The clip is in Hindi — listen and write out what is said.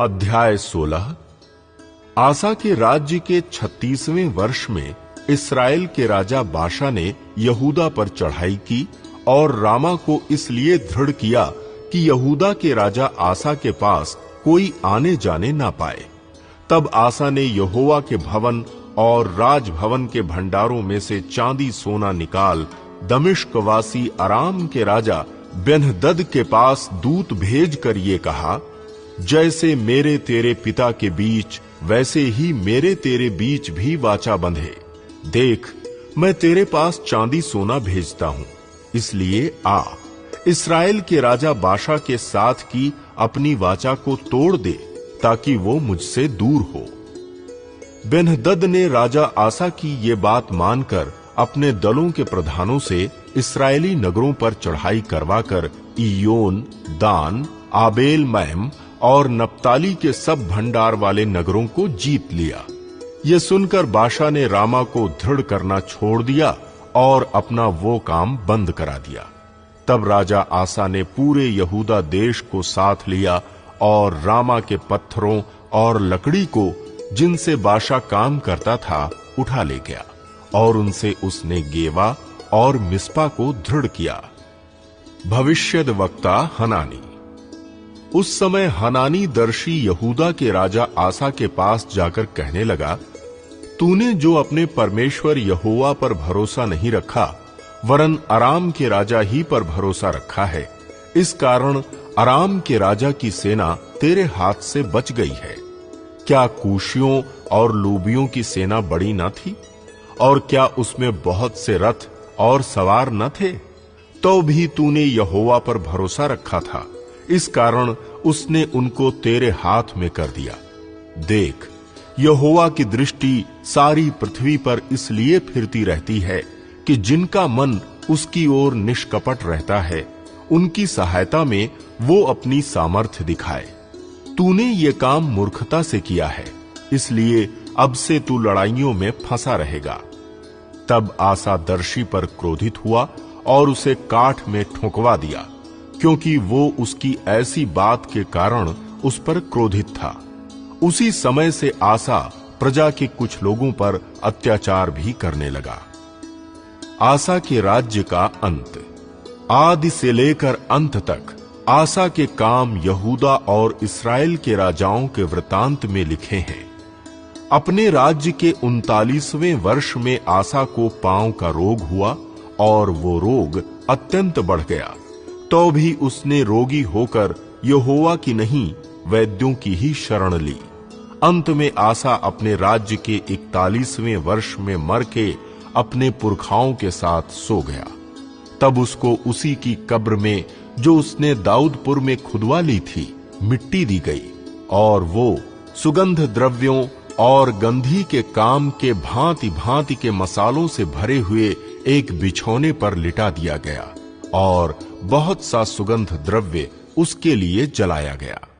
अध्याय 16। आसा के राज्य के 36वें वर्ष में इस्राएल के राजा बाशा ने यहूदा पर चढ़ाई की और रामा को इसलिए दृढ़ किया कि यहूदा के राजा आसा के पास कोई आने जाने ना पाए। तब आसा ने यहोवा के भवन और राजभवन के भंडारों में से चांदी सोना निकाल दमिश्कवासी अराम के राजा बेन्हदद के पास दूत भेज कर ये कहा, जैसे मेरे तेरे पिता के बीच वैसे ही मेरे तेरे बीच भी वाचा बंधे। देख, मैं तेरे पास चांदी सोना भेजता हूं, इसलिए आ, इस्राएल के राजा बाशा के साथ की अपनी वाचा को तोड़ दे, ताकि वो मुझसे दूर हो। बेन्हदद ने राजा आसा की ये बात मानकर अपने दलों के प्रधानों से इस्राएली नगरों पर चढ़ाई करवाकर इयोन, दान, आबेल महम और नप्ताली के सब भंडार वाले नगरों को जीत लिया। यह सुनकर बाशा ने रामा को दृढ़ करना छोड़ दिया और अपना वो काम बंद करा दिया। तब राजा आसा ने पूरे यहूदा देश को साथ लिया और रामा के पत्थरों और लकड़ी को, जिनसे बाशा काम करता था, उठा ले गया और उनसे उसने गेवा और मिस्पा को दृढ़ किया। भविष्यद्वक्ता हनानी। उस समय हनानी दर्शी यहूदा के राजा आसा के पास जाकर कहने लगा, तूने जो अपने परमेश्वर यहोवा पर भरोसा नहीं रखा, वरन अराम के राजा ही पर भरोसा रखा है, इस कारण अराम के राजा की सेना तेरे हाथ से बच गई है। क्या कूशियों और लूबियों की सेना बड़ी न थी? और क्या उसमें बहुत से रथ और सवार न थे? तो भी तूने यहोवा पर भरोसा रखा था, इस कारण उसने उनको तेरे हाथ में कर दिया। देख, यहोवा की दृष्टि सारी पृथ्वी पर इसलिए फिरती रहती है कि जिनका मन उसकी ओर निष्कपट रहता है, उनकी सहायता में वो अपनी सामर्थ्य दिखाए। तूने ये काम मूर्खता से किया है, इसलिए अब से तू लड़ाइयों में फंसा रहेगा। तब आसा दर्शी पर क्रोधित हुआ और उसे काठ में ठोंकवा दिया, क्योंकि वो उसकी ऐसी बात के कारण उस पर क्रोधित था। उसी समय से आसा प्रजा के कुछ लोगों पर अत्याचार भी करने लगा। आसा के राज्य का अंत। आदि से लेकर अंत तक आसा के काम यहूदा और इस्राएल के राजाओं के वृतांत में लिखे हैं। अपने राज्य के 39वें वर्ष में आसा को पांव का रोग हुआ और वो रोग अत्यंत बढ़ गया। तो भी उसने रोगी होकर यहोवा की नहीं, वैद्यों की ही शरण ली। अंत में आसा अपने राज्य के 41वें वर्ष में मर के अपने पुरखाओं के साथ सो गया। तब उसको उसी की कब्र में, जो उसने दाऊदपुर में खुदवा ली थी, मिट्टी दी गई और वो सुगंध द्रव्यों और गंधी के काम के भांति भांति के मसालों से भरे हुए एक बिछौने पर लिटा दिया गया और बहुत सा सुगंध द्रव्य उसके लिए जलाया गया।